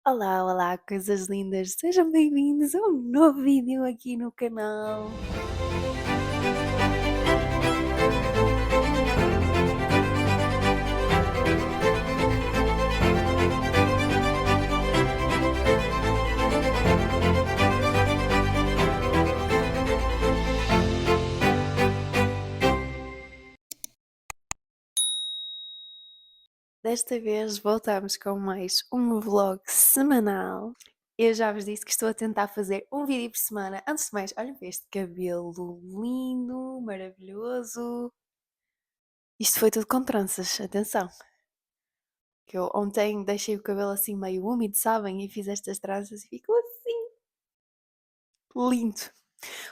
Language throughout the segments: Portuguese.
Olá, olá, coisas lindas! Sejam bem-vindos a um novo vídeo aqui no canal. Desta vez voltamos com mais um vlog semanal. Eu já vos disse que estou a tentar fazer um vídeo por semana. Antes de mais, olhem para este cabelo lindo, maravilhoso. Isto foi tudo com tranças, atenção. Que eu ontem deixei o cabelo assim meio úmido, sabem? E fiz estas tranças e ficou assim. Lindo!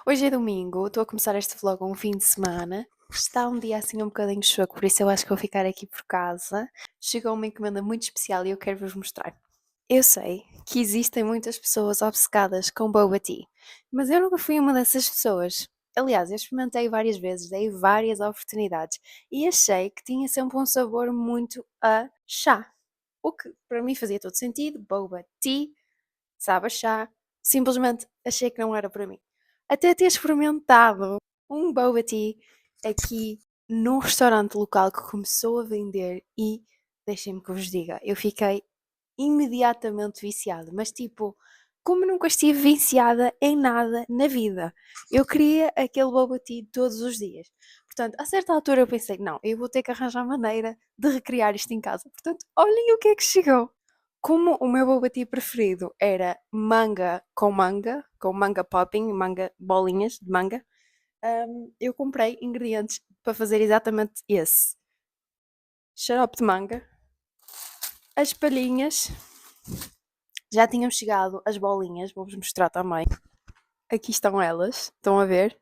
Hoje é domingo, estou a começar este vlog um fim de semana. Está um dia assim um bocadinho choco, por isso eu acho que vou ficar aqui por casa. Chegou uma encomenda muito especial e eu quero vos mostrar. Eu sei que existem muitas pessoas obcecadas com boba tea, mas eu nunca fui uma dessas pessoas. Aliás, eu experimentei várias vezes, dei várias oportunidades e achei que tinha sempre um sabor muito a chá. O que para mim fazia todo sentido, boba tea, sabe a chá, simplesmente achei que não era para mim. Até ter experimentado um boba tea aqui num restaurante local que começou a vender e deixem-me que vos diga, eu fiquei imediatamente viciada, mas tipo, como nunca estive viciada em nada na vida. Eu queria aquele boba tea todos os dias. Portanto, a certa altura eu pensei, não, eu vou ter que arranjar maneira de recriar isto em casa. Portanto, olhem o que é que chegou. Como o meu boba tea preferido era com manga popping, manga, bolinhas de manga, eu comprei ingredientes para fazer exatamente esse. Xarope de manga, as palhinhas, já tinham chegado as bolinhas, vou-vos mostrar também. Aqui estão elas, estão a ver?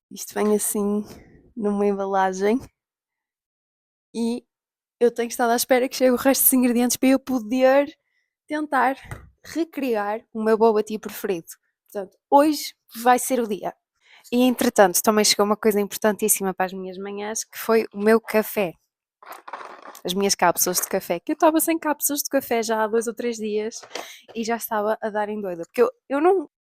Isto vem assim numa embalagem e eu tenho estado à espera que chegue o resto dos ingredientes para eu poder tentar recriar o meu boba tea preferido. Portanto, hoje vai ser o dia. E entretanto, também chegou uma coisa importantíssima para as minhas manhãs, que foi o meu café. As minhas cápsulas de café, que eu estava sem cápsulas de café já há 2 ou 3 dias e já estava a dar em doida, porque eu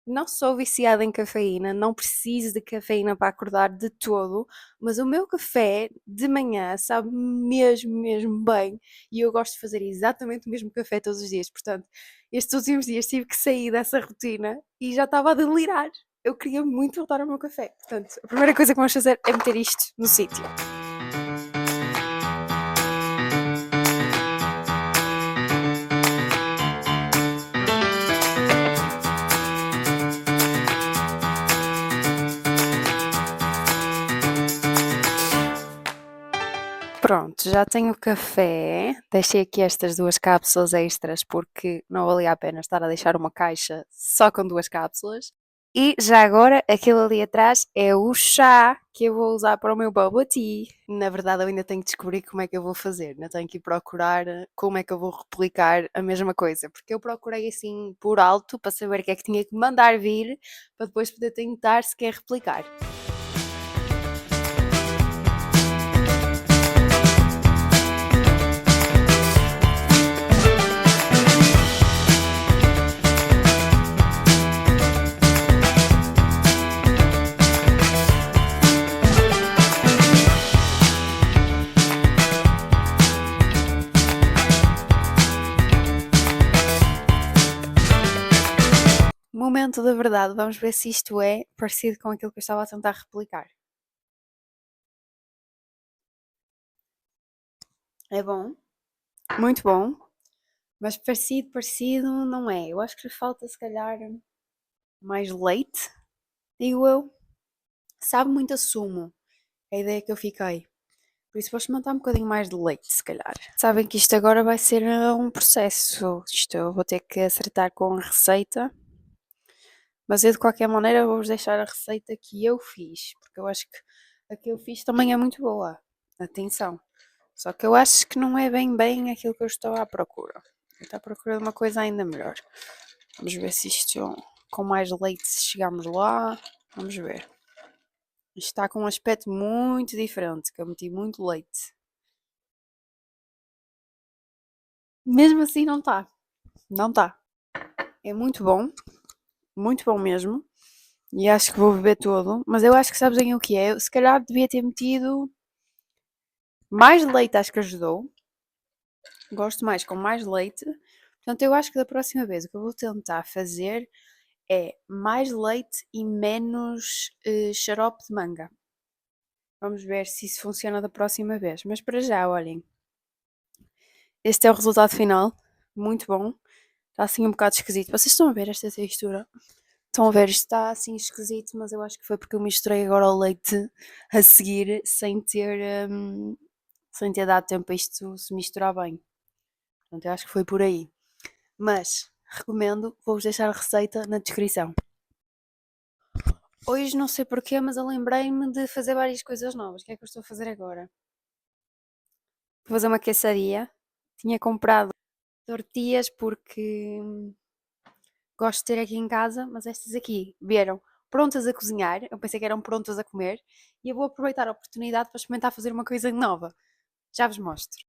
não sou viciada em cafeína, não preciso de cafeína para acordar de todo, mas o meu café de manhã sabe mesmo, mesmo bem e eu gosto de fazer exatamente o mesmo café todos os dias, portanto, estes últimos dias tive que sair dessa rotina e já estava a delirar. Eu queria muito voltar ao meu café, portanto, a primeira coisa que vamos fazer é meter isto no sítio. Pronto, já tenho café. Deixei aqui estas 2 cápsulas extras porque não valia a pena estar a deixar uma caixa só com 2 cápsulas. E já agora, aquilo ali atrás é o chá que eu vou usar para o meu bubble tea. Na verdade, eu ainda tenho que descobrir como é que eu vou fazer. Ainda tenho que ir procurar como é que eu vou replicar a mesma coisa. Porque eu procurei assim por alto para saber o que é que tinha que mandar vir para depois poder tentar sequer replicar. Momento da verdade, vamos ver se isto é parecido com aquilo que eu estava a tentar replicar. É bom, muito bom, mas parecido não é. Eu acho que lhe falta se calhar mais leite, digo eu. Sabe muito a sumo, é a ideia que eu fiquei. Por isso vou experimentar um bocadinho mais de leite, se calhar. Sabem que isto agora vai ser um processo. Isto eu vou ter que acertar com a receita. Mas eu de qualquer maneira vou-vos deixar a receita que eu fiz, porque eu acho que a que eu fiz também é muito boa. Atenção. Só que eu acho que não é bem aquilo que eu estou à procura. Eu estou à procura de uma coisa ainda melhor. Vamos ver se isto com mais leite se chegamos lá. Vamos ver. Isto está com um aspecto muito diferente, que eu meti muito leite. Mesmo assim não está. Não está. É muito bom mesmo. E acho que vou beber todo. Mas eu acho que sabes em o que é? Se calhar devia ter metido mais leite, acho que ajudou. Gosto mais com mais leite. Portanto, eu acho que da próxima vez o que eu vou tentar fazer é mais leite e menos xarope de manga. Vamos ver se isso funciona da próxima vez. Mas para já, olhem, este é o resultado final. Muito bom. Está assim um bocado esquisito. Vocês estão a ver esta textura? Estão a ver, isto está assim esquisito, mas eu acho que foi porque eu misturei agora o leite a seguir sem ter dado tempo a isto se misturar bem. Portanto, eu acho que foi por aí. Mas recomendo, vou-vos deixar a receita na descrição. Hoje não sei porquê, mas eu lembrei-me de fazer várias coisas novas. O que é que eu estou a fazer agora? Vou fazer uma quesadilla. Tinha comprado tortilhas porque gosto de ter aqui em casa, mas estas aqui vieram prontas a cozinhar. Eu pensei que eram prontas a comer. E eu vou aproveitar a oportunidade para experimentar fazer uma coisa nova. Já vos mostro.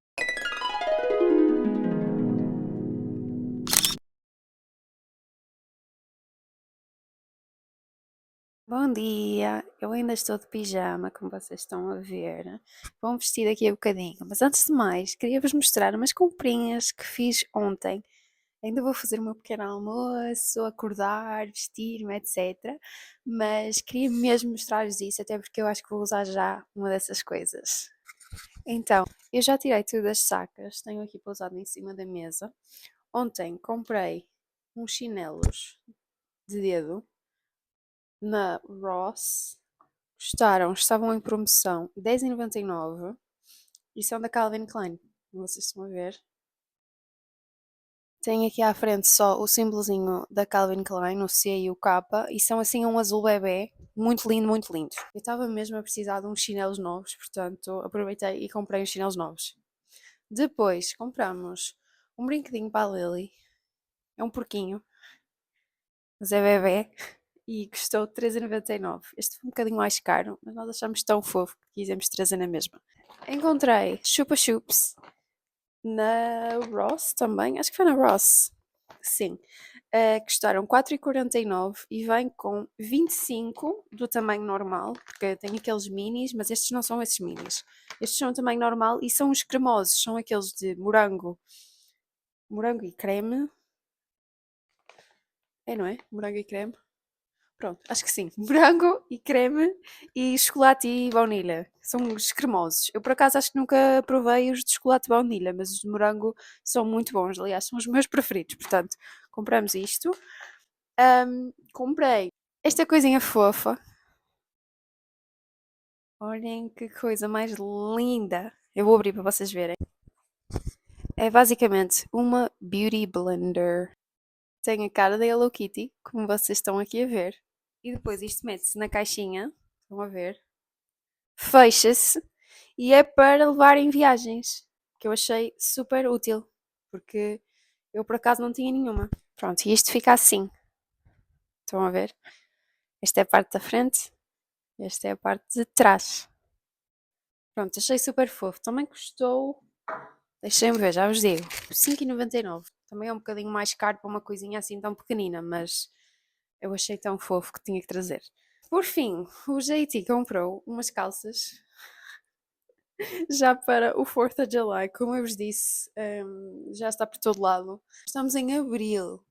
Bom dia! Eu ainda estou de pijama, como vocês estão a ver. Vou-me vestir daqui a bocadinho. Mas antes de mais, queria-vos mostrar umas comprinhas que fiz ontem. Ainda vou fazer o meu pequeno almoço, acordar, vestir-me, etc. Mas queria mesmo mostrar-vos isso, até porque eu acho que vou usar já uma dessas coisas. Então, eu já tirei tudo das sacas, tenho aqui pousado em cima da mesa. Ontem comprei uns chinelos de dedo na Ross. Estavam em promoção 10,99 e são da Calvin Klein. Vocês estão a ver? Tem aqui à frente só o símbolozinho da Calvin Klein, o C e o K, e são assim um azul bebê, muito lindo, muito lindo. Eu estava mesmo a precisar de uns chinelos novos, portanto aproveitei e comprei uns chinelos novos. Depois compramos um brinquedinho para a Lily, é um porquinho, mas é bebê, e custou 3,99. Este foi um bocadinho mais caro, mas nós achamos tão fofo que quisemos trazer na mesma. Encontrei Chupa Chups na Ross também, acho que foi na Ross, sim. Custaram 4,49 e vem com 25 do tamanho normal, porque tem aqueles minis, mas estes não são esses minis. Estes são o tamanho normal e são os cremosos, são aqueles de morango e creme. É, não é? Morango e creme. Pronto, acho que sim. Morango e creme e chocolate e baunilha. São os cremosos. Eu por acaso acho que nunca provei os de chocolate e baunilha, mas os de morango são muito bons. Aliás, são os meus preferidos. Portanto, compramos isto. Comprei esta coisinha fofa. Olhem que coisa mais linda. Eu vou abrir para vocês verem. É basicamente uma Beauty Blender. Tem a cara da Hello Kitty, como vocês estão aqui a ver. E depois isto mete-se na caixinha. Estão a ver? Fecha-se e é para levar em viagens. Que eu achei super útil. Porque eu por acaso não tinha nenhuma. Pronto, e isto fica assim. Estão a ver? Esta é a parte da frente. Esta é a parte de trás. Pronto, achei super fofo. Também custou. Deixem-me ver, já vos digo. 5,99. Também é um bocadinho mais caro para uma coisinha assim tão pequenina, mas eu achei tão fofo que tinha que trazer. Por fim, o JT comprou umas calças já para o 4th of July. Como eu vos disse, já está por todo lado. Estamos em abril,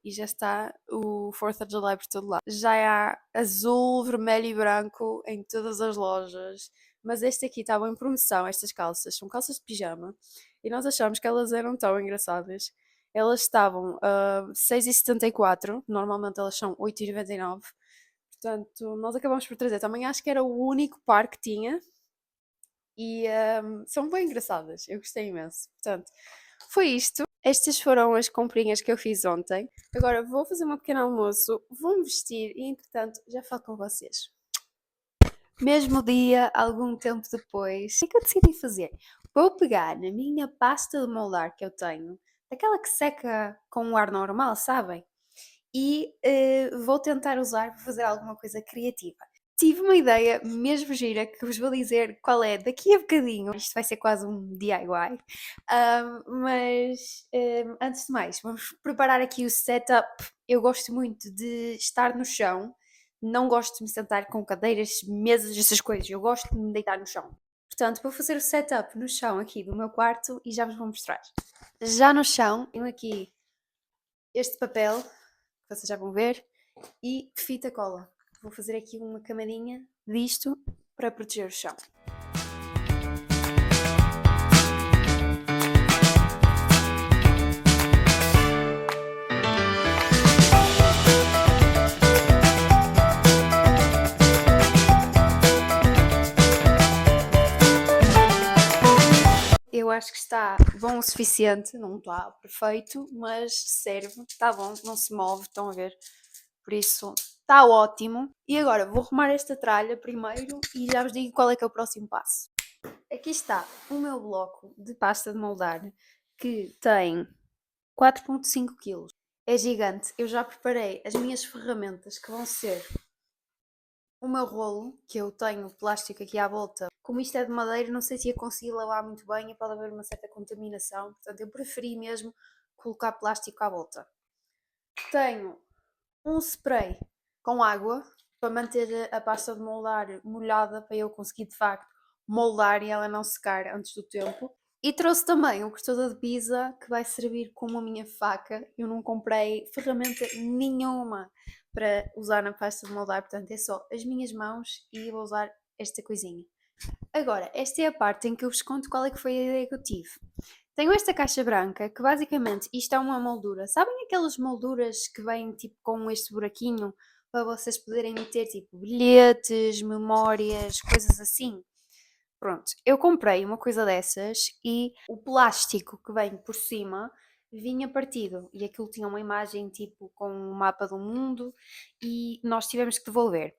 e já está o 4th of July por todo lado. Já há azul, vermelho e branco em todas as lojas, mas este aqui estava em promoção, estas calças, são calças de pijama, e nós achamos que elas eram tão engraçadas. Elas estavam a 6,74, normalmente elas são 8,99, portanto nós acabamos por trazer. Também acho que era o único par que tinha, e são bem engraçadas, eu gostei imenso. Portanto, foi isto. Estas foram as comprinhas que eu fiz ontem. Agora vou fazer um pequeno almoço, vou-me vestir e entretanto já falo com vocês. Mesmo dia, algum tempo depois, o que é que eu decidi fazer? Vou pegar na minha pasta de moldar que eu tenho, daquela que seca com um ar normal, sabem? E vou tentar usar para fazer alguma coisa criativa. tive uma ideia mesmo gira que vos vou dizer qual é daqui a bocadinho. Isto vai ser quase um DIY. Mas antes de mais, vamos preparar aqui o setup. Eu gosto muito de estar no chão. Não gosto de me sentar com cadeiras, mesas, essas coisas. Eu gosto de me deitar no chão. Portanto, vou fazer o setup no chão aqui do meu quarto e já vos vou mostrar. Já no chão, tenho aqui este papel, que vocês já vão ver, e fita cola. Vou fazer aqui uma camadinha disto para proteger o chão. Eu acho que está bom o suficiente, não está perfeito, mas serve, está bom, não se move, estão a ver? Por isso, está ótimo. E agora, vou arrumar esta tralha primeiro e já vos digo qual é que é o próximo passo. Aqui está o meu bloco de pasta de moldar, que tem 4,5 kg. É gigante. Eu já preparei as minhas ferramentas, que vão ser o meu rolo, que eu tenho plástico aqui à volta. Como isto é de madeira, não sei se ia conseguir lavar muito bem e pode haver uma certa contaminação. Portanto, eu preferi mesmo colocar plástico à volta. Tenho um spray com água para manter a pasta de moldar molhada, para eu conseguir de facto moldar e ela não secar antes do tempo. E trouxe também um cortador de pizza que vai servir como a minha faca. Eu não comprei ferramenta nenhuma para usar na pasta de moldar, portanto é só as minhas mãos e vou usar esta coisinha. Agora, esta é a parte em que eu vos conto qual é que foi a ideia que eu tive. Tenho esta caixa branca, que basicamente isto é uma moldura. Sabem aquelas molduras que vêm tipo com este buraquinho para vocês poderem meter tipo bilhetes, memórias, coisas assim? Pronto, eu comprei uma coisa dessas e o plástico que vem por cima vinha partido e aquilo tinha uma imagem tipo com um mapa do mundo e nós tivemos que devolver.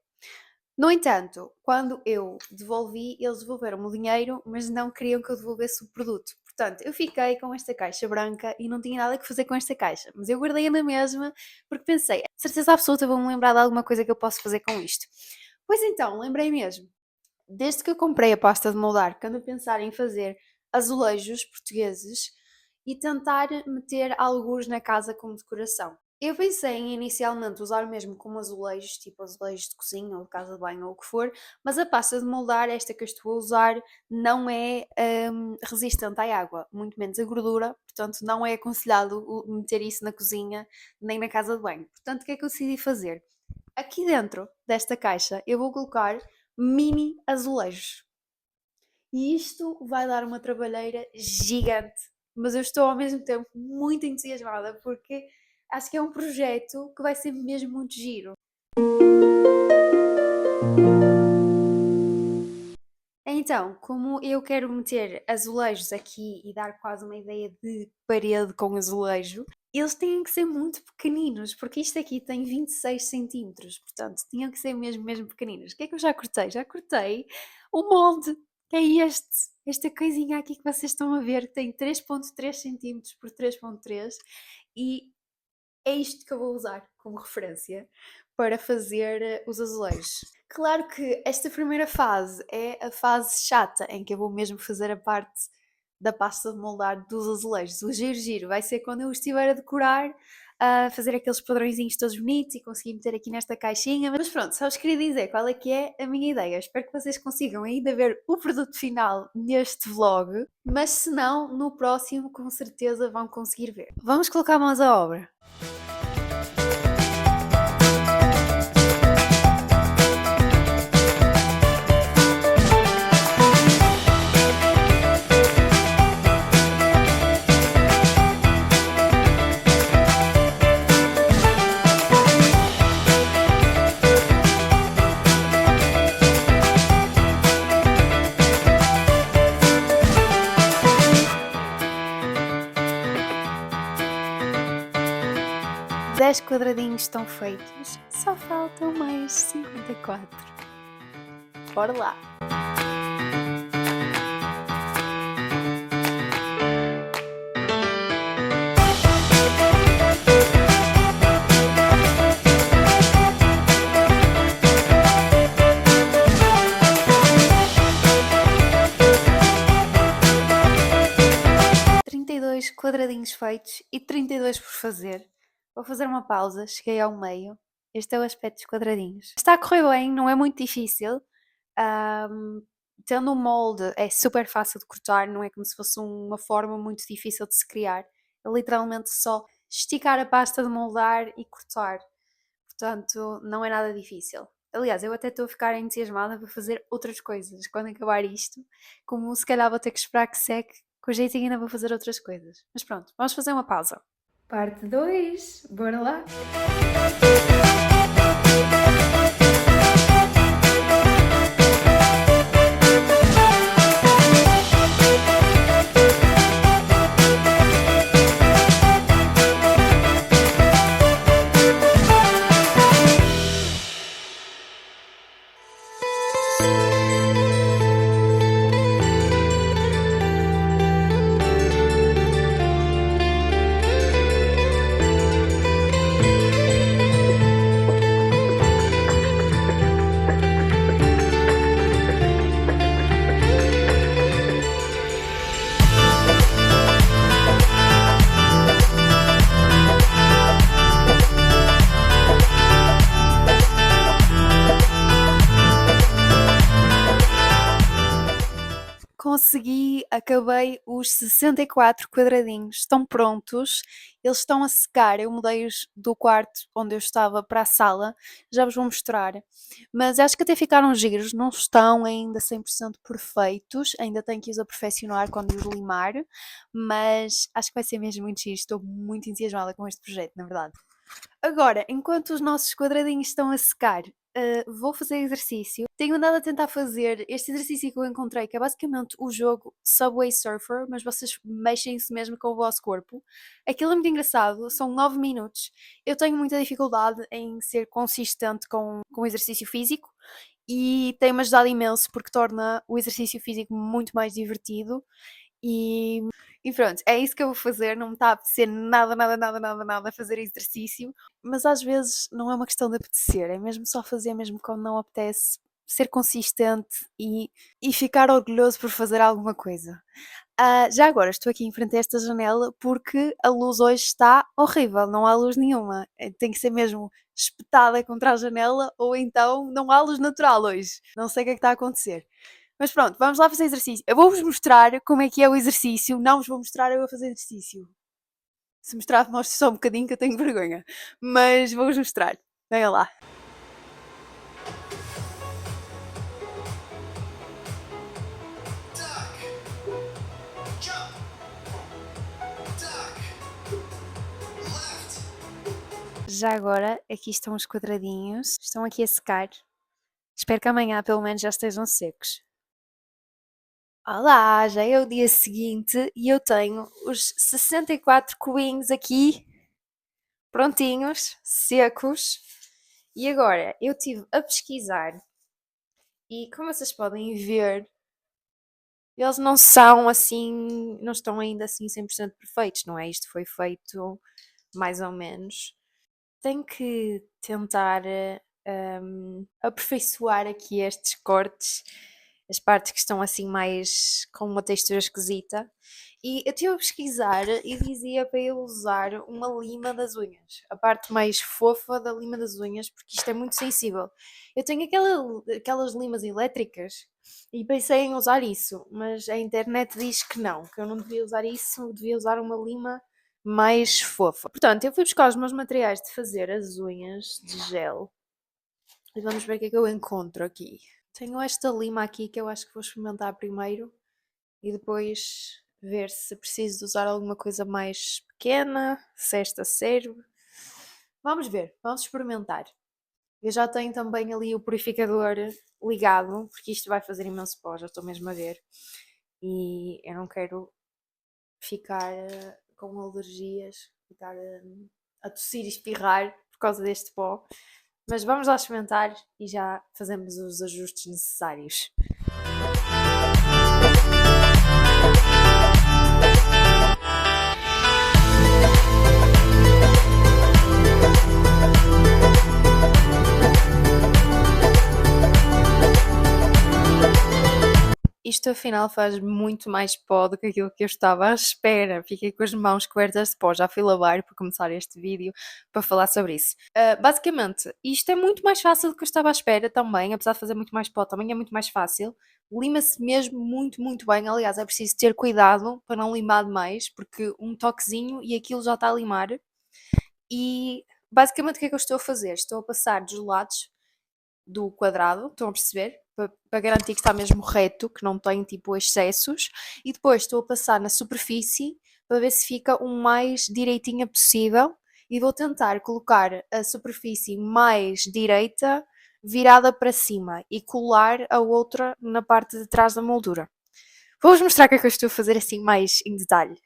No entanto, quando eu devolvi, eles devolveram-me o dinheiro, mas não queriam que eu devolvesse o produto. Portanto, eu fiquei com esta caixa branca e não tinha nada que fazer com esta caixa. Mas eu guardei-a na mesma porque pensei, certeza absoluta vou-me lembrar de alguma coisa que eu posso fazer com isto. Pois então, lembrei mesmo. Desde que eu comprei a pasta de moldar, que ando a pensar em fazer azulejos portugueses e tentar meter algures na casa como decoração. Eu pensei em inicialmente usar mesmo como azulejos, tipo azulejos de cozinha ou de casa de banho ou o que for, mas a pasta de moldar, esta que eu estou a usar, não é resistente à água, muito menos à gordura, portanto não é aconselhado meter isso na cozinha nem na casa de banho. Portanto, o que é que eu decidi fazer? Aqui dentro desta caixa eu vou colocar mini azulejos. E isto vai dar uma trabalheira gigante, mas eu estou ao mesmo tempo muito entusiasmada porque acho que é um projeto que vai ser mesmo muito giro. Então, como eu quero meter azulejos aqui e dar quase uma ideia de parede com azulejo, eles têm que ser muito pequeninos, porque isto aqui tem 26 centímetros, portanto, tinham que ser mesmo, mesmo pequeninos. O que é que eu já cortei? Já cortei o molde, que é esta coisinha aqui que vocês estão a ver, que tem 3,3 centímetros por 3,3 e é isto que eu vou usar como referência para fazer os azulejos. Claro que esta primeira fase é a fase chata, em que eu vou mesmo fazer a parte da pasta de moldar dos azulejos. O giro vai ser quando eu estiver a decorar, a fazer aqueles padrõezinhos todos bonitos e conseguir meter aqui nesta caixinha. Mas pronto, só vos queria dizer qual é que é a minha ideia. Espero que vocês consigam ainda ver o produto final neste vlog, mas se não, no próximo com certeza vão conseguir ver. Vamos colocar mãos à obra. Dez quadradinhos estão feitos, só faltam mais 54. Bora lá! quadradinhos feitos e 32 por fazer. Vou fazer uma pausa, cheguei ao meio. Este é o aspecto dos quadradinhos. Está a correr bem, não é muito difícil. Tendo um molde é super fácil de cortar, não é como se fosse uma forma muito difícil de se criar. É literalmente só esticar a pasta de moldar e cortar. Portanto, não é nada difícil. Aliás, eu até estou a ficar entusiasmada para fazer outras coisas quando acabar isto. Como se calhar vou ter que esperar que seque, com o jeitinho ainda vou fazer outras coisas. Mas pronto, vamos fazer uma pausa. Parte 2, bora lá! Consegui, acabei os 64 quadradinhos, estão prontos, eles estão a secar, eu mudei-os do quarto onde eu estava para a sala, já vos vou mostrar, mas acho que até ficaram giros, não estão ainda 100% perfeitos, ainda tenho que os aperfeiçoar quando os limar, mas acho que vai ser mesmo muito giro, estou muito entusiasmada com este projeto, na verdade. Agora, enquanto os nossos quadradinhos estão a secar, vou fazer exercício. Tenho andado a tentar fazer este exercício que eu encontrei, que é basicamente o jogo Subway Surfer, mas vocês mexem-se mesmo com o vosso corpo. Aquilo é muito engraçado, são 9 minutos. Eu tenho muita dificuldade em ser consistente com o exercício físico e tem-me ajudado imenso porque torna o exercício físico muito mais divertido e pronto, é isso que eu vou fazer, não me está a apetecer nada fazer exercício, mas às vezes não é uma questão de apetecer, é mesmo só fazer mesmo quando não apetece, ser consistente e ficar orgulhoso por fazer alguma coisa. Já agora estou aqui em frente a esta janela porque a luz hoje está horrível, não há luz nenhuma, tem que ser mesmo espetada contra a janela ou então não há luz natural hoje, não sei o que é que está a acontecer. Mas pronto, vamos lá fazer exercício. Eu vou-vos mostrar como é que é o exercício. Não vos vou mostrar eu a fazer exercício. Se mostrar, mostro só um bocadinho que eu tenho vergonha. Mas vou-vos mostrar. Venha lá. Já agora, aqui estão os quadradinhos. Estão aqui a secar. Espero que amanhã pelo menos já estejam secos. Olá, já é o dia seguinte e eu tenho os 64 cubinhos aqui, prontinhos, secos. E agora, eu estive a pesquisar e como vocês podem ver, eles não são assim, não estão ainda assim 100% perfeitos, não é? Isto foi feito mais ou menos. Tenho que tentar aperfeiçoar aqui estes cortes, as partes que estão assim mais com uma textura esquisita. E eu estive a pesquisar e dizia para eu usar uma lima das unhas, a parte mais fofa da lima das unhas, porque isto é muito sensível. Eu tenho aquelas limas elétricas e pensei em usar isso, mas a internet diz que eu não devia usar isso, devia usar uma lima mais fofa. Portanto, eu fui buscar os meus materiais de fazer as unhas de gel e vamos ver o que é que eu encontro aqui. Tenho esta lima aqui que eu acho que vou experimentar primeiro e depois ver se preciso de usar alguma coisa mais pequena, se esta serve. Vamos ver, vamos experimentar. Eu já tenho também ali o purificador ligado, porque isto vai fazer imenso pó, já estou mesmo a ver. E eu não quero ficar com alergias, ficar a tossir e espirrar por causa deste pó. Mas vamos lá experimentar e já fazemos os ajustes necessários. isto afinal faz muito mais pó do que aquilo que eu estava à espera. Fiquei com as mãos cobertas de pó, já fui lavar para começar este vídeo para falar sobre isso. Basicamente, isto é muito mais fácil do que eu estava à espera também, apesar de fazer muito mais pó, também é muito mais fácil. Lima-se mesmo muito, muito bem. Aliás, é preciso ter cuidado para não limar demais, porque um toquezinho e aquilo já está a limar. E basicamente o que é que eu estou a fazer? Estou a passar dos lados do quadrado, estão a perceber? Para garantir que está mesmo reto, que não tem tipo excessos. E depois estou a passar na superfície para ver se fica o mais direitinha possível. E vou tentar colocar a superfície mais direita virada para cima e colar a outra na parte de trás da moldura. Vou-vos mostrar o que é que eu estou a fazer assim mais em detalhe.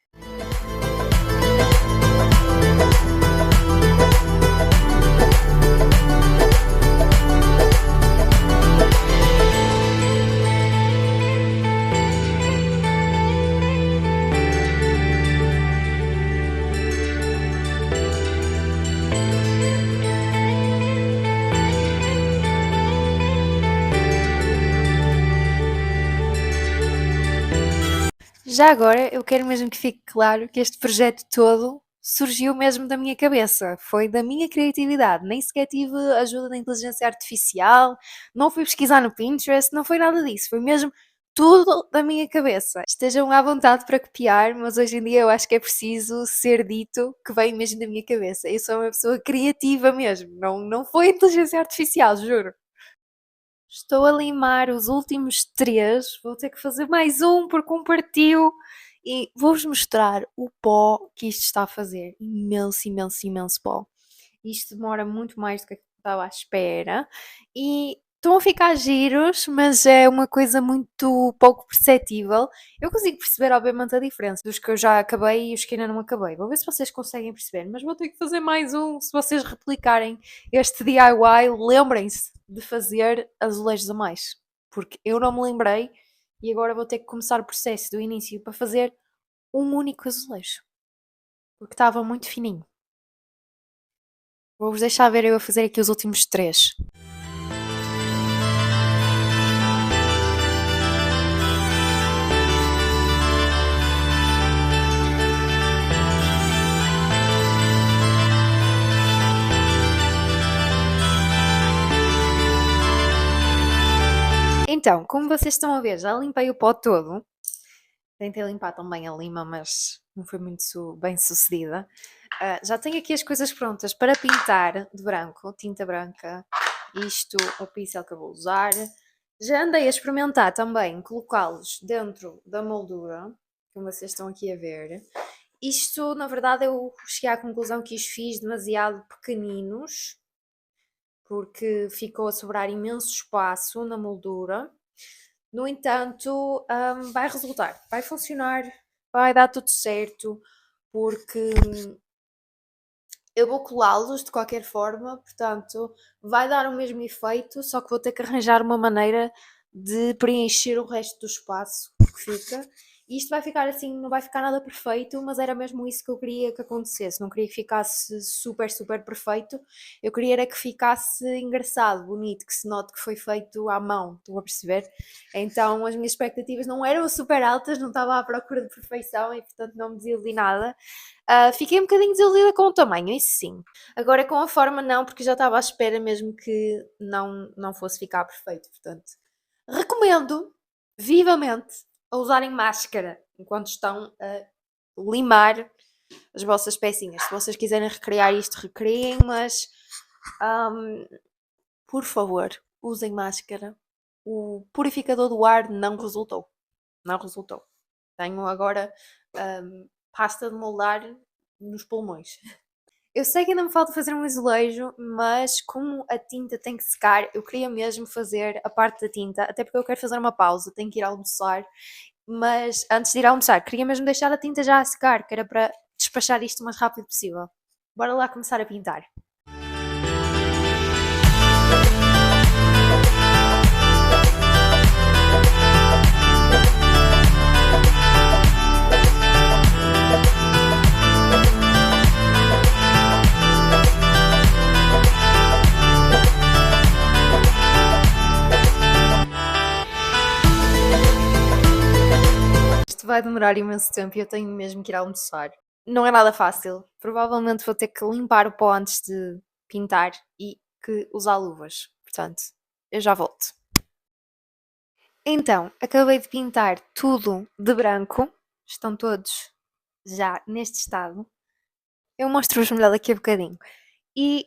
Já agora, eu quero mesmo que fique claro que este projeto todo surgiu mesmo da minha cabeça, foi da minha criatividade, nem sequer tive ajuda da inteligência artificial, não fui pesquisar no Pinterest, não foi nada disso, foi mesmo tudo da minha cabeça. Estejam à vontade para copiar, mas hoje em dia eu acho que é preciso ser dito que vem mesmo da minha cabeça. Eu sou uma pessoa criativa mesmo, não foi inteligência artificial, juro. Estou a limar os últimos 3, vou ter que fazer mais um porque um partiu e vou-vos mostrar o pó que isto está a fazer. Imenso, imenso, imenso pó. Isto demora muito mais do que eu estava à espera e estão a ficar giros, mas é uma coisa muito pouco perceptível. Eu consigo perceber, obviamente, a diferença dos que eu já acabei e os que ainda não acabei. Vou ver se vocês conseguem perceber, mas vou ter que fazer mais um. Se vocês replicarem este DIY, lembrem-se de fazer azulejos a mais, porque eu não me lembrei e agora vou ter que começar o processo do início para fazer um único azulejo, porque estava muito fininho. Vou-vos deixar ver eu a fazer aqui os últimos 3. Então, como vocês estão a ver, já limpei o pó todo. Tentei limpar também a lima, mas não foi muito bem sucedida. Já tenho aqui as coisas prontas para pintar de branco, tinta branca. Isto, o pincel que eu vou usar. Já andei a experimentar também colocá-los dentro da moldura, como vocês estão aqui a ver. Isto, na verdade, eu cheguei à conclusão que os fiz demasiado pequeninos, porque ficou a sobrar imenso espaço na moldura. No entanto, vai resultar, vai funcionar, vai dar tudo certo, porque eu vou colá-los de qualquer forma, portanto, vai dar o mesmo efeito, só que vou ter que arranjar uma maneira de preencher o resto do espaço que fica. E isto vai ficar assim, não vai ficar nada perfeito, mas era mesmo isso que eu queria que acontecesse. Não queria que ficasse super, super perfeito. Eu queria era que ficasse engraçado, bonito, que se note que foi feito à mão, estão a perceber? Então as minhas expectativas não eram super altas, não estava à procura de perfeição e portanto não me desiludi nada. Fiquei um bocadinho desiludida com o tamanho, isso sim. Agora com a forma não, porque já estava à espera mesmo que não fosse ficar perfeito, portanto. Recomendo vivamente a usarem máscara enquanto estão a limar as vossas pecinhas. Se vocês quiserem recriar isto, recriem, mas por favor, usem máscara. O purificador do ar não resultou. Não resultou. Tenho agora pasta de moldar nos pulmões. Eu sei que ainda me falta fazer um azulejo, mas como a tinta tem que secar, eu queria mesmo fazer a parte da tinta, até porque eu quero fazer uma pausa, tenho que ir almoçar, mas antes de ir almoçar, queria mesmo deixar a tinta já a secar, que era para despachar isto o mais rápido possível. Bora lá começar a pintar. vai demorar imenso tempo e eu tenho mesmo que ir almoçar. Não é nada fácil. Provavelmente vou ter que limpar o pó antes de pintar e que usar luvas. Portanto, eu já volto. Então, acabei de pintar tudo de branco. Estão todos já neste estado. Eu mostro-vos melhor daqui a bocadinho. E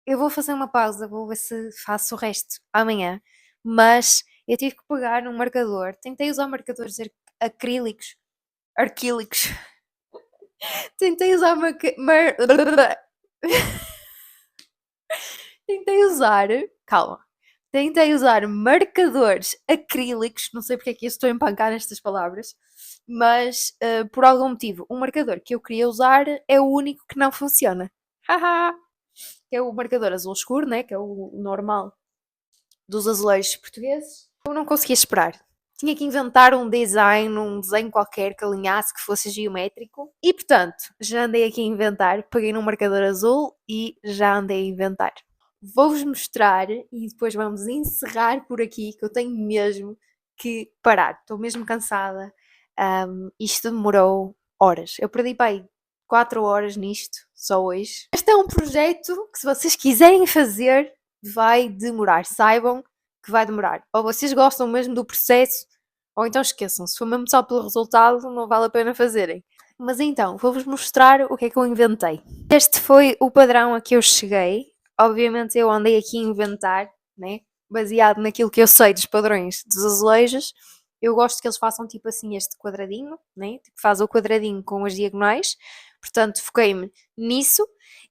eu vou fazer uma pausa, vou ver se faço o resto amanhã. Mas eu tive que pegar um marcador. Tentei usar marcadores acrílicos. Arquílicos. Tentei usar Tentei usar. Calma. Tentei usar marcadores acrílicos. Não sei porque é que eu estou a empancar nestas palavras. Mas por algum motivo, o marcador que eu queria usar é o único que não funciona. Haha! Que é o marcador azul escuro, né? Que é o normal dos azulejos portugueses. Eu não conseguia esperar. Tinha que inventar um desenho qualquer que alinhasse, que fosse geométrico. E portanto, já andei aqui a inventar. Peguei num marcador azul e já andei a inventar. Vou-vos mostrar e depois vamos encerrar por aqui, que eu tenho mesmo que parar. Estou mesmo cansada. Isto demorou horas. Eu perdi para aí 4 horas nisto, só hoje. Este é um projeto que, se vocês quiserem fazer, vai demorar. Saibam que vai demorar. Ou vocês gostam mesmo do processo, ou então esqueçam. Se for mesmo só pelo resultado, não vale a pena fazerem. Mas então, vou-vos mostrar o que é que eu inventei. Este foi o padrão a que eu cheguei. Obviamente eu andei aqui a inventar, né? Baseado naquilo que eu sei dos padrões dos azulejos. Eu gosto que eles façam tipo assim este quadradinho, né? Tipo, faz o quadradinho com as diagonais. Portanto, foquei-me nisso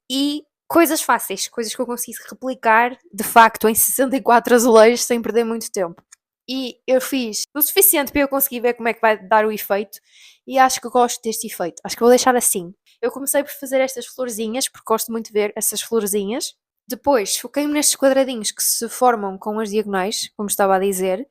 e coisas fáceis, coisas que eu conseguisse replicar de facto em 64 azulejos sem perder muito tempo. E eu fiz o suficiente para eu conseguir ver como é que vai dar o efeito e acho que gosto deste efeito. Acho que vou deixar assim. Eu comecei por fazer estas florzinhas, porque gosto muito de ver essas florzinhas. Depois foquei-me nestes quadradinhos que se formam com as diagonais, como estava a dizer,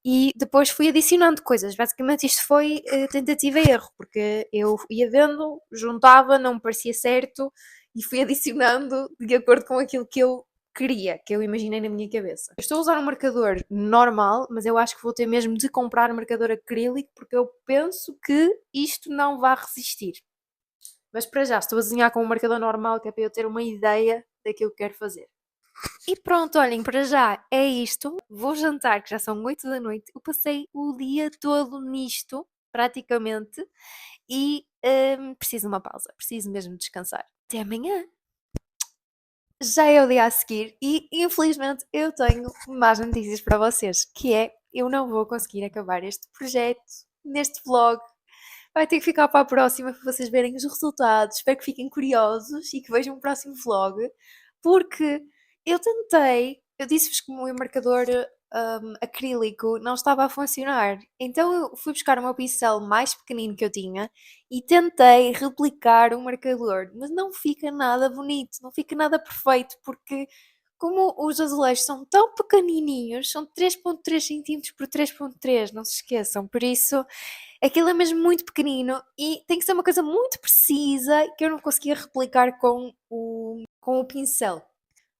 e depois fui adicionando coisas. Basicamente isto foi tentativa e erro, porque eu ia vendo, juntava, não me parecia certo e fui adicionando de acordo com aquilo que eu queria, que eu imaginei na minha cabeça. Eu estou a usar um marcador normal, mas eu acho que vou ter mesmo de comprar um marcador acrílico porque eu penso que isto não vai resistir. Mas para já estou a desenhar com um marcador normal que é para eu ter uma ideia daquilo que quero fazer. E pronto, olhem, para já é isto. Vou jantar, que já são 8 da noite. Eu passei o dia todo nisto, praticamente, e preciso de uma pausa. Preciso mesmo descansar. Até amanhã! Já é o dia a seguir e, infelizmente, eu tenho más notícias para vocês, que é, eu não vou conseguir acabar este projeto neste vlog. Vai ter que ficar para a próxima para vocês verem os resultados. Espero que fiquem curiosos e que vejam o próximo vlog, porque eu disse-vos que o meu marcador acrílico não estava a funcionar. Então eu fui buscar o meu pincel mais pequenino que eu tinha e tentei replicar o marcador, mas não fica nada bonito, não fica nada perfeito, porque como os azulejos são tão pequenininhos, são 3.3 cm por 3.3, não se esqueçam, por isso aquilo é mesmo muito pequenino e tem que ser uma coisa muito precisa que eu não conseguia replicar com o pincel.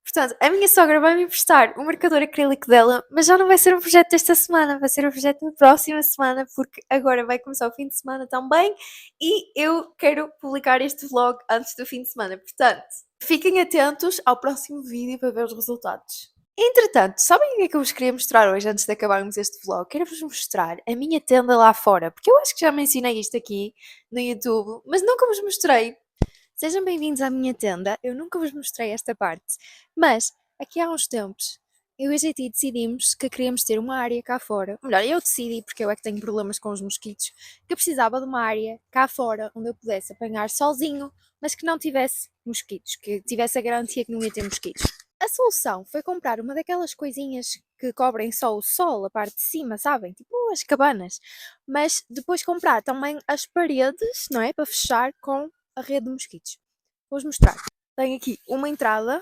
Portanto, a minha sogra vai-me emprestar o marcador acrílico dela, mas já não vai ser um projeto desta semana, vai ser um projeto da próxima semana, porque agora vai começar o fim de semana também e eu quero publicar este vlog antes do fim de semana. Portanto, fiquem atentos ao próximo vídeo para ver os resultados. Entretanto, sabem o que é que eu vos queria mostrar hoje antes de acabarmos este vlog? Quero-vos mostrar a minha tenda lá fora, porque eu acho que já mencionei isto aqui no YouTube, mas nunca vos mostrei. Sejam bem-vindos à minha tenda. Eu nunca vos mostrei esta parte, mas aqui há uns tempos eu e a GT decidimos que queríamos ter uma área cá fora. Ou melhor, eu decidi, porque eu é que tenho problemas com os mosquitos, que eu precisava de uma área cá fora onde eu pudesse apanhar solzinho, mas que não tivesse mosquitos, que tivesse a garantia que não ia ter mosquitos. A solução foi comprar uma daquelas coisinhas que cobrem só o sol, a parte de cima, sabem? Tipo as cabanas. Mas depois comprar também as paredes, não é? Para fechar com a rede de mosquitos. Vou-vos mostrar. Tem aqui uma entrada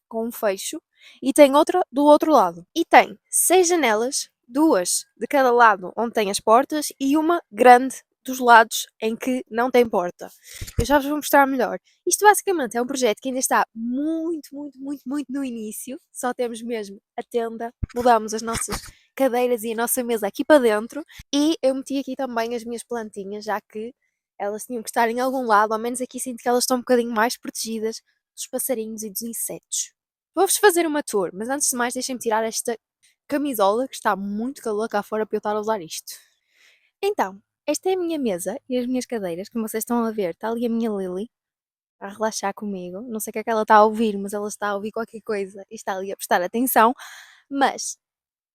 com um fecho e tem outra do outro lado. E tem 6 janelas, 2 de cada lado onde tem as portas e uma grande dos lados em que não tem porta. Eu já vos vou mostrar melhor. Isto basicamente é um projeto que ainda está muito no início. Só temos mesmo a tenda, mudamos as nossas cadeiras e a nossa mesa aqui para dentro. E eu meti aqui também as minhas plantinhas, já que elas tinham que estar em algum lado, ao menos aqui sinto que elas estão um bocadinho mais protegidas dos passarinhos e dos insetos. Vou-vos fazer uma tour, mas antes de mais deixem-me tirar esta camisola, que está muito calor cá fora para eu estar a usar isto. Então, esta é a minha mesa e as minhas cadeiras, como vocês estão a ver, está ali a minha Lily a relaxar comigo. Não sei o que é que ela está a ouvir, mas ela está a ouvir qualquer coisa e está ali a prestar atenção. Mas,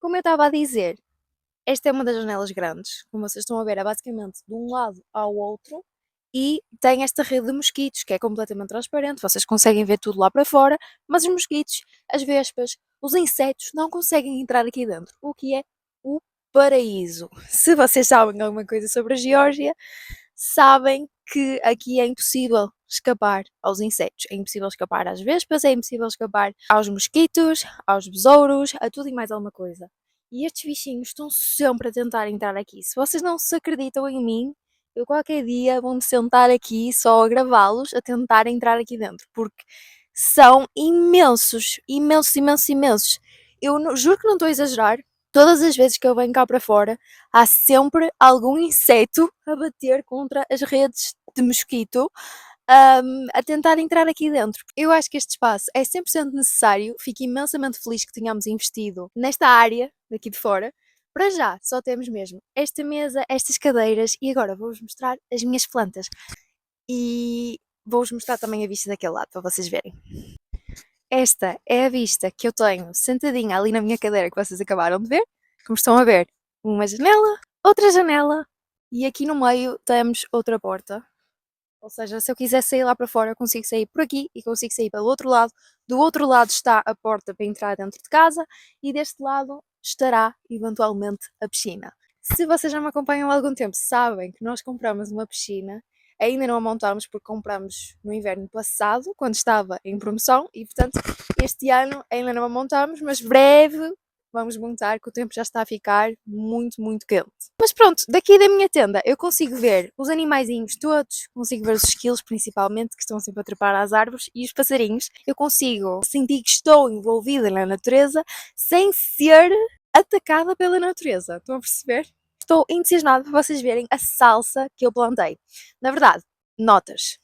como eu estava a dizer, esta é uma das janelas grandes, como vocês estão a ver, é basicamente de um lado ao outro e tem esta rede de mosquitos que é completamente transparente, vocês conseguem ver tudo lá para fora, mas os mosquitos, as vespas, os insetos não conseguem entrar aqui dentro, o que é o paraíso. Se vocês sabem alguma coisa sobre a Geórgia, sabem que aqui é impossível escapar aos insetos, é impossível escapar às vespas, é impossível escapar aos mosquitos, aos besouros, a tudo e mais alguma coisa. E estes bichinhos estão sempre a tentar entrar aqui. Se vocês não se acreditam em mim, eu qualquer dia vou-me sentar aqui só a gravá-los a tentar entrar aqui dentro, porque são imensos, imensos, imensos, imensos. Eu juro que não estou a exagerar. Todas as vezes que eu venho cá para fora, há sempre algum inseto a bater contra as redes de mosquito, a tentar entrar aqui dentro. Eu acho que este espaço é 100% necessário, fico imensamente feliz que tenhamos investido nesta área daqui de fora. Para já, só temos mesmo esta mesa, estas cadeiras e agora vou-vos mostrar as minhas plantas. E vou-vos mostrar também a vista daquele lado, para vocês verem. Esta é a vista que eu tenho sentadinha ali na minha cadeira que vocês acabaram de ver. Como estão a ver, uma janela, outra janela e aqui no meio temos outra porta. Ou seja, se eu quiser sair lá para fora, eu consigo sair por aqui e consigo sair pelo outro lado. Do outro lado está a porta para entrar dentro de casa e deste lado estará eventualmente a piscina. Se vocês já me acompanham há algum tempo, sabem que nós compramos uma piscina. Ainda não a montamos porque compramos no inverno passado, quando estava em promoção, e portanto este ano ainda não a montamos, mas breve vamos montar, que o tempo já está a ficar muito, muito quente. Mas pronto, daqui da minha tenda eu consigo ver os animaizinhos todos, consigo ver os esquilos principalmente, que estão sempre a trepar às árvores, e os passarinhos. Eu consigo sentir que estou envolvida na natureza sem ser atacada pela natureza. Estão a perceber? Estou entusiasmada para vocês verem a salsa que eu plantei. Na verdade, notas.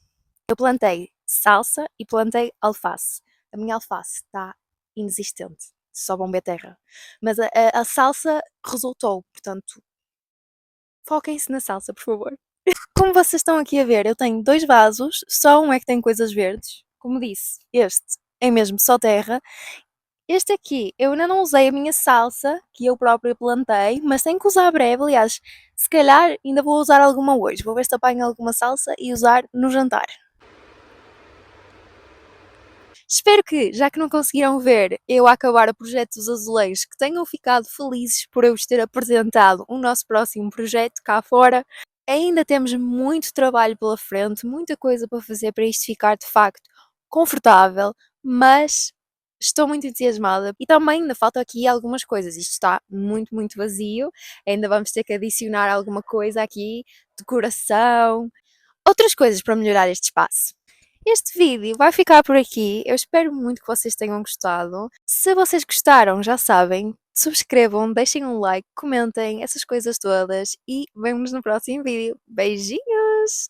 Eu plantei salsa e plantei alface. A minha alface está inexistente, só vão ver terra. Mas a salsa resultou, portanto, foquem-se na salsa, por favor. Como vocês estão aqui a ver, eu tenho dois vasos, só um é que tem coisas verdes. Como disse, este é mesmo só terra. Este aqui, eu ainda não usei a minha salsa, que eu própria plantei, mas tenho que usar breve. Aliás, se calhar ainda vou usar alguma hoje. Vou ver se apanho alguma salsa e usar no jantar. Espero que, já que não conseguiram ver eu a acabar o projeto dos azulejos, que tenham ficado felizes por eu vos ter apresentado o nosso próximo projeto cá fora. Ainda temos muito trabalho pela frente, muita coisa para fazer para isto ficar de facto confortável, mas estou muito entusiasmada e também ainda falta aqui algumas coisas. Isto está muito, muito vazio. Ainda vamos ter que adicionar alguma coisa aqui, decoração, outras coisas para melhorar este espaço. Este vídeo vai ficar por aqui. Eu espero muito que vocês tenham gostado. Se vocês gostaram, já sabem, subscrevam, deixem um like, comentem essas coisas todas e vemo-nos no próximo vídeo. Beijinhos!